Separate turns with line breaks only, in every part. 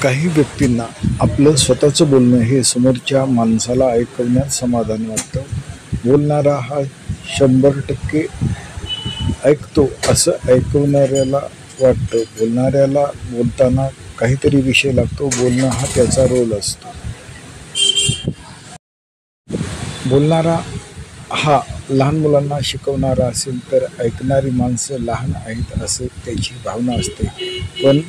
काही व्यक्तींना आपलं स्वतःचं बोलणं हे समोरच्या माणसाला ऐकवण्यात समाधान वाटतं. बोलणारा हा 100% ऐकतो असं ऐकवणाऱ्याला वाटतं. बोलणाऱ्याला बोलताना काहीतरी विषय लागतो. बोलणं हा त्याचा रोल असतो. बोलणारा हा लहान मुलांना शिकवणारा असेल तर ऐकणारी माणसं लहान आहेत असं त्याची भावना असते. पण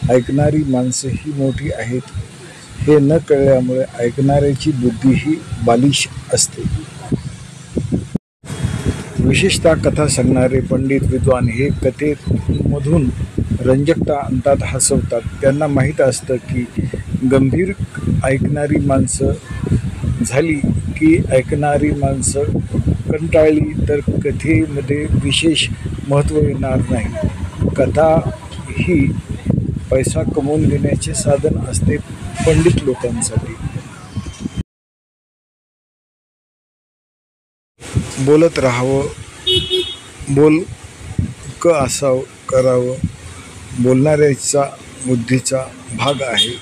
ऐकणारी माणसं ही मोठी आहेत हे न कळल्यामुळे ऐकणाऱ्याची बुद्धीही बालिश असते. विशेषतः कथा सांगणारे पंडित विद्वान हे कथेमधून रंजकता आणतात, हसवतात. त्यांना माहीत असतं की गंभीर ऐकणारी माणसं झाली की ऐकणारी माणसं कंटाळली तर कथेमध्ये विशेष महत्त्व येणार नाही. कथा ही पैसा कमवून देण्याचे साधन असते पंडित लोकांसाठी. बोलत राहावं, बोलकं असावं करावं बोलणाऱ्याचा बुद्धीचा भाग आहे.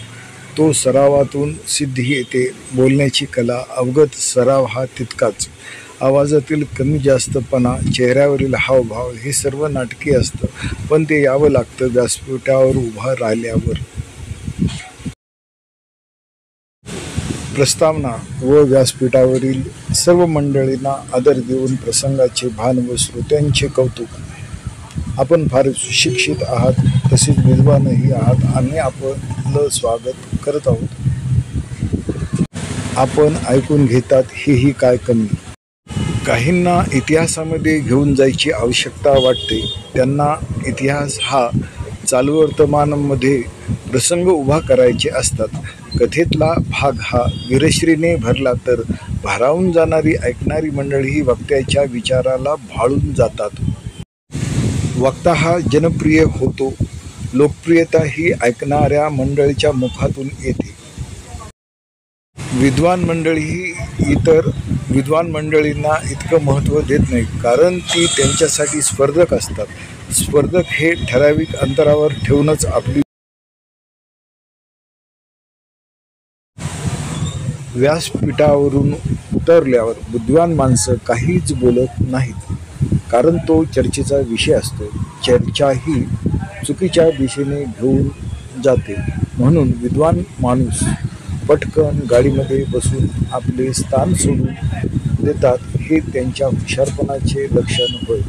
तो सरावातून सिद्धी येते. बोलण्याची कला अवगत सराव हा तितकाच. आवाजातील कमी जास्तपणा, चेहऱ्यावरील हावभाव हे सर्व नाटकी असतं, पण ते यावं लागतं व्यासपीठावर उभं राहिल्यावर. प्रस्तावना व व्यासपीठावरील सर्व मंडळींना आदर देऊन प्रसंगाचे भान व श्रोत्यांचे कौतुक. आपण फार सुशिक्षित आहात, तसेच विद्वानही आहात. आम्ही आपलं स्वागत करत आहोत. आपण ऐकून घेतात हेही काय कमी. काहींना इतिहासामध्ये घेऊन जायची आवश्यकता वाटते. त्यांना इतिहास हा चालूवर्तमानामध्ये प्रसंग उभा करायचे असतात. कथेतला भाग हा वीरश्रीने भरला तर भारावून जाणारी ऐकणारी मंडळी वक्त्याच्या विचाराला भाळून जातात. वक्ता हा जनप्रिय होतो. लोकप्रियता ही ऐकणाऱ्या मंडळीच्या मुखातून येते. विद्वान मंडळी इतर विद्वान मंडळींना इतकं महत्त्व देत नाहीत, कारण ती त्यांच्यासाठी स्पर्धक असतात. स्पर्धक हे ठराविक अंतरावर ठेवूनच आपली व्यासपीठावरून उतरल्यावर बुद्धिमान माणसं काहीच बोलत नाहीत, कारण तो चर्चेचा विषय असतो. चर्चा ही चुकीच्या दिशेने घेऊन जाते. म्हणून विद्वान माणूस पटकन गाडीमध्ये बसून आपले स्थान सोडून देतात. हे त्यांच्या हुशारपणाचे लक्षण होय.